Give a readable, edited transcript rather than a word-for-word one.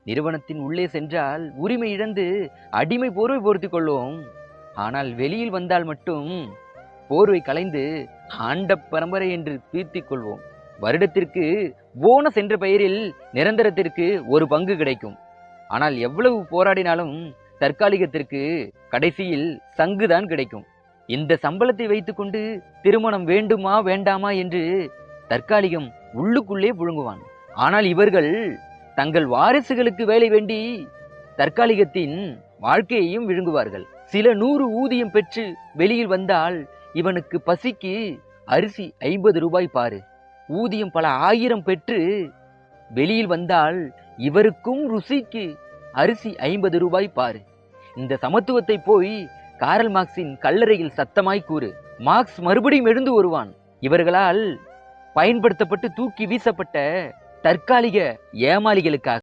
நிறுவனத்தின் உள்ளே சென்றால் உரிமை இழந்து அடிமை போர்வை போர்த்தி கொள்வோம். ஆனால் வெளியில் வந்தால் மட்டும் போர்வை களைந்து ஆண்ட பரம்பரை என்று பீத்திக் கொள்வோம். வருடத்திற்கு போனஸ் என்ற பெயரில் நிரந்தரத்திற்கு ஒரு பங்கு கிடைக்கும். ஆனால் எவ்வளவு போராடினாலும் தற்காலிகத்திற்கு கடைசியில் சங்குதான் கிடைக்கும். இந்த சம்பளத்தை வைத்துக்கொண்டு திருமணம் வேண்டுமா வேண்டாமா என்று தற்காலிகம் உள்ளுக்குள்ளே புழுங்குவான். ஆனால் இவர்கள் தங்கள் வாரிசுகளுக்கு வேலை வேண்டி தற்காலிகத்தின் வாழ்க்கையையும் விழுங்குவார்கள். சில 100 ஊதியம் பெற்று வெளியில் வந்தால் இவனுக்கு பசிக்கு அரிசி 50 ரூபாய் பாரு. ஊதியம் பல 1000 பெற்று வெளியில் வந்தால் இவருக்கும் ருசிக்கு அரிசி 50 ரூபாய் பாரு. இந்த சமத்துவத்தை போய் காரல் மார்க்சின் கல்லறையில் சத்தமாய் கூறு. மார்க்ஸ் மறுபடியும் எழுந்து வருவான். இவர்களால் பயன்படுத்தப்பட்டு தூக்கி வீசப்பட்ட தற்காலிக ஏமாளிகளுக்காக.